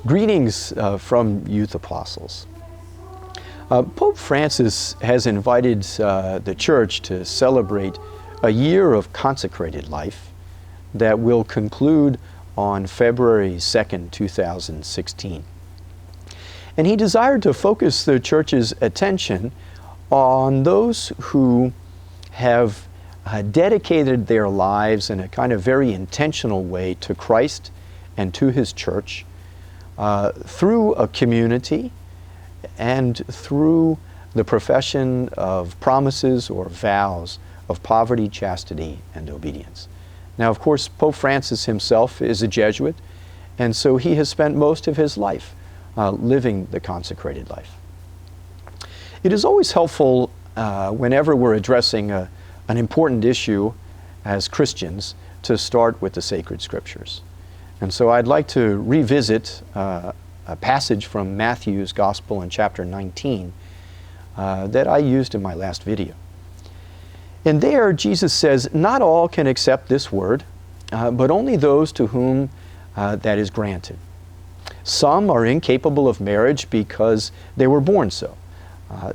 Greetings from Youth Apostles. Pope Francis has invited the Church to celebrate a year of consecrated life that will conclude on February 2nd, 2016. And he desired to focus the Church's attention on those who have dedicated their lives in a kind of very intentional way to Christ and to His Church through a community and through the profession of promises or vows of poverty, chastity, and obedience. Now, of course, Pope Francis himself is a Jesuit, and so he has spent most of his life living the consecrated life. It is always helpful whenever we're addressing an important issue as Christians to start with the sacred scriptures. And so I'd like to revisit a passage from Matthew's Gospel in chapter 19 that I used in my last video. And there Jesus says, "Not all can accept this word, but only those to whom that is granted. Some are incapable of marriage because they were born so.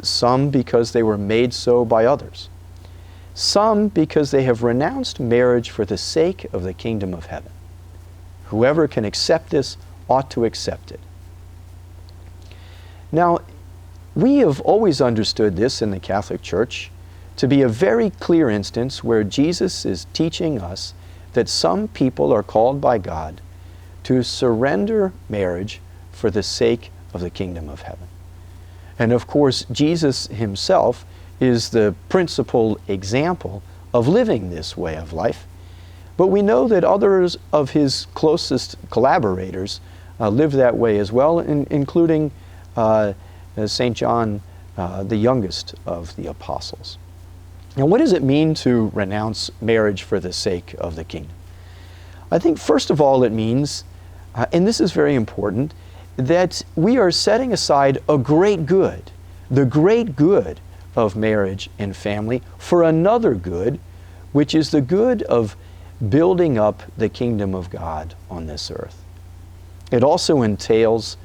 Some because they were made so by others. Some because they have renounced marriage for the sake of the kingdom of heaven. Whoever can accept this ought to accept it." Now, we have always understood this in the Catholic Church to be a very clear instance where Jesus is teaching us that some people are called by God to surrender marriage for the sake of the kingdom of heaven. And of course, Jesus himself is the principal example of living this way of life. But we know that others of his closest collaborators live that way as well, including St. John, the youngest of the apostles. Now, what does it mean to renounce marriage for the sake of the kingdom? I think first of all it means, and this is very important, that we are setting aside a great good, the great good of marriage and family, for another good, which is the good of building up the kingdom of God on this earth. It also entails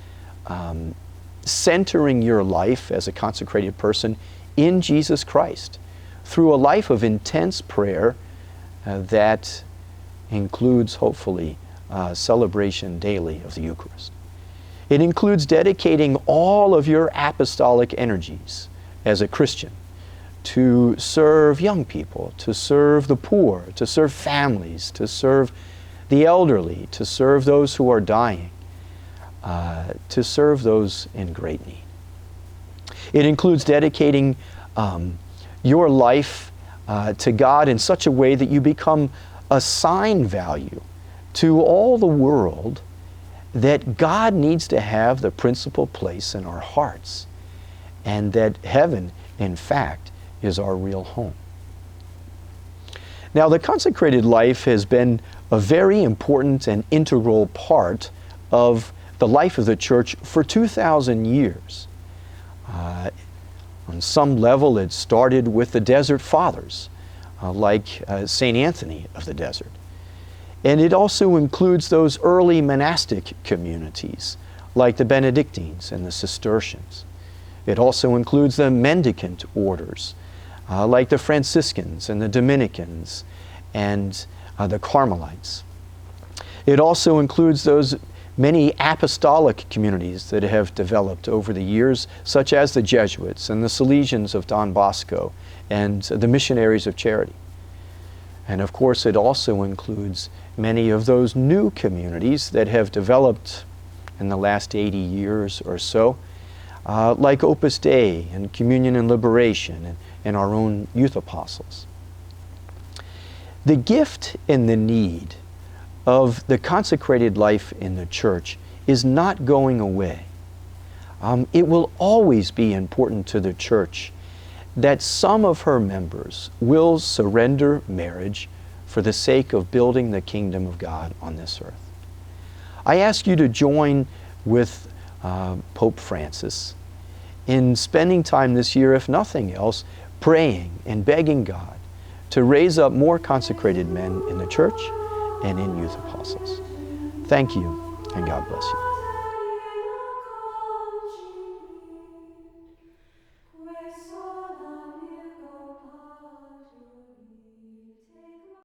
centering your life as a consecrated person in Jesus Christ through a life of intense prayer that includes, hopefully, celebration daily of the Eucharist. It includes dedicating all of your apostolic energies as a Christian to serve young people, to serve the poor, to serve families, to serve the elderly, to serve those who are dying, to serve those in great need. It includes dedicating your life to God in such a way that you become a sign value to all the world that God needs to have the principal place in our hearts, and that heaven, in fact, is our real home. Now, the consecrated life has been a very important and integral part of the life of the Church for 2,000 years. On some level, it started with the Desert Fathers, like St. Anthony of the Desert. And it also includes those early monastic communities, like the Benedictines and the Cistercians. It also includes the mendicant orders, like the Franciscans and the Dominicans and the Carmelites. It also includes those many apostolic communities that have developed over the years, such as the Jesuits and the Salesians of Don Bosco and the Missionaries of Charity. And of course, it also includes many of those new communities that have developed in the last 80 years or so, like Opus Dei and Communion and Liberation and our own Youth Apostles. The gift and the need of the consecrated life in the Church is not going away. It will always be important to the Church that some of her members will surrender marriage for the sake of building the kingdom of God on this earth. I ask you to join with Pope Francis in spending time this year, if nothing else, praying and begging God to raise up more consecrated men in the Church and in Youth Apostles. Thank you, and God bless you.